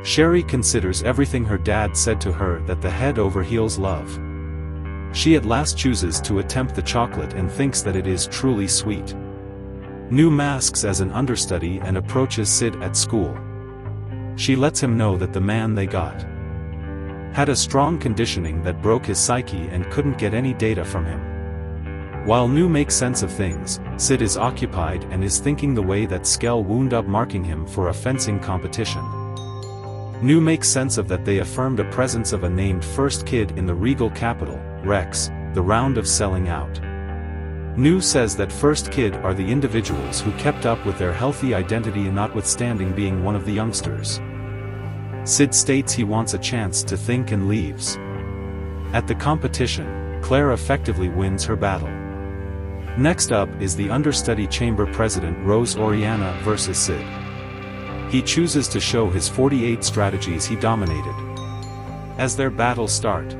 Sherry considers everything her dad said to her, that the head over heels love. She at last chooses to attempt the chocolate and thinks that it is truly sweet. Nu masks as an understudy and approaches Sid at school. She lets him know that the man they got had a strong conditioning that broke his psyche and couldn't get any data from him. While Nu makes sense of things, Sid is occupied and is thinking the way that Skell wound up marking him for a fencing competition. Nu makes sense of that they affirmed a presence of a named first kid in the regal capital, Rex, the round of selling out. Nu says that first kid are the individuals who kept up with their healthy identity notwithstanding being one of the youngsters. Sid states he wants a chance to think and leaves. At the competition, Claire effectively wins her battle. Next up is the understudy chamber president Rose Oriana versus Sid. He chooses to show his 48 strategies he dominated. As their battle start,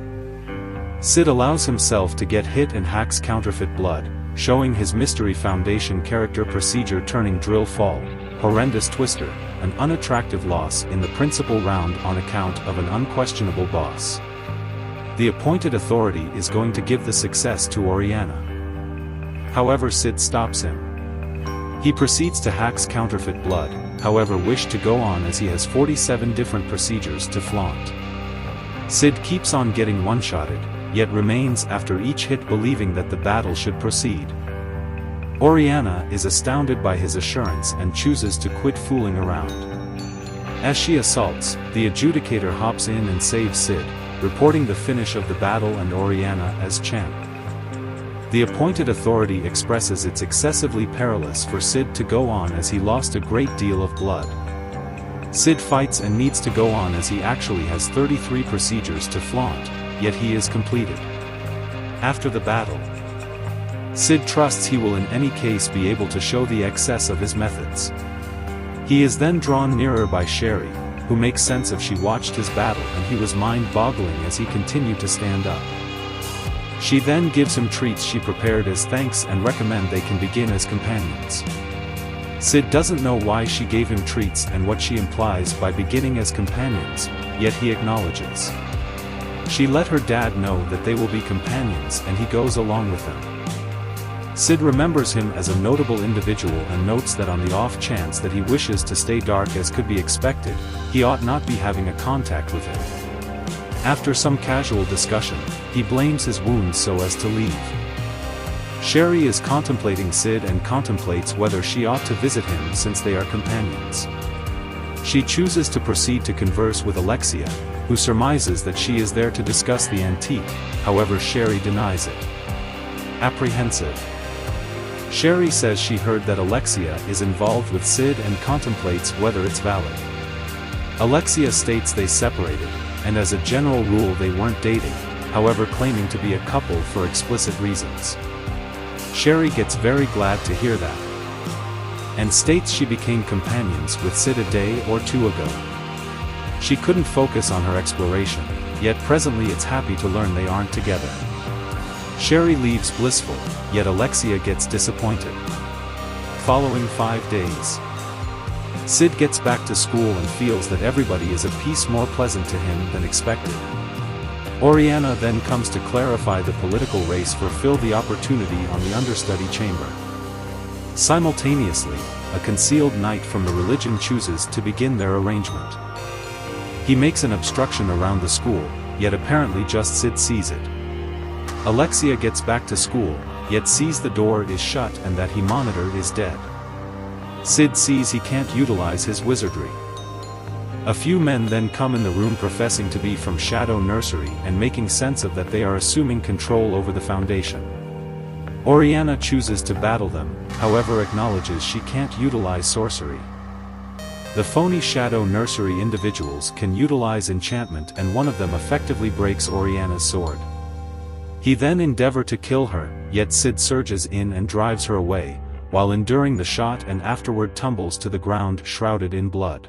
Sid allows himself to get hit and hacks counterfeit blood, showing his Mystery Foundation character procedure turning drill fall, horrendous twister, an unattractive loss in the principal round on account of an unquestionable boss. The appointed authority is going to give the success to Oriana. However, Sid stops him. He proceeds to hacks counterfeit blood, however wish to go on as he has 47 different procedures to flaunt. Sid keeps on getting one-shotted, yet remains after each hit believing that the battle should proceed. Oriana is astounded by his assurance and chooses to quit fooling around. As she assaults, the adjudicator hops in and saves Sid, reporting the finish of the battle and Oriana as champ. The appointed authority expresses it's excessively perilous for Sid to go on as he lost a great deal of blood. Sid fights and needs to go on as he actually has 33 procedures to flaunt, yet he is completed. After the battle, Sid trusts he will in any case be able to show the excess of his methods. He is then drawn nearer by Sherry, who makes sense of she watched his battle and he was mind-boggling as he continued to stand up. She then gives him treats she prepared as thanks and recommend they can begin as companions. Sid doesn't know why she gave him treats and what she implies by beginning as companions, yet he acknowledges. She let her dad know that they will be companions and he goes along with them. Sid remembers him as a notable individual and notes that on the off chance that he wishes to stay dark as could be expected, he ought not be having a contact with him. After some casual discussion, he blames his wounds so as to leave. Sherry is contemplating Sid and contemplates whether she ought to visit him since they are companions. She chooses to proceed to converse with Alexia, who surmises that she is there to discuss the antique, however Sherry denies it. Apprehensive, Sherry says she heard that Alexia is involved with Sid and contemplates whether it's valid. Alexia states they separated, and as a general rule they weren't dating, however claiming to be a couple for explicit reasons. Sherry gets very glad to hear that, and states she became companions with Sid a day or two ago. She couldn't focus on her exploration, yet presently it's happy to learn they aren't together. Sherry leaves blissful, yet Alexia gets disappointed. Following 5 days, Sid gets back to school and feels that everybody is a piece more pleasant to him than expected. Oriana then comes to clarify the political race for Phil the opportunity on the understudy chamber. Simultaneously, a concealed knight from the religion chooses to begin their arrangement. He makes an obstruction around the school, yet apparently just Sid sees it. Alexia gets back to school, yet sees the door is shut and that he monitored is dead. Sid sees he can't utilize his wizardry. A few men then come in the room professing to be from Shadow Nursery and making sense of that they are assuming control over the Foundation. Oriana chooses to battle them, however acknowledges she can't utilize sorcery. The phony Shadow Nursery individuals can utilize enchantment and one of them effectively breaks Oriana's sword. He then endeavors to kill her, yet Sid surges in and drives her away, while enduring the shot and afterward tumbles to the ground shrouded in blood.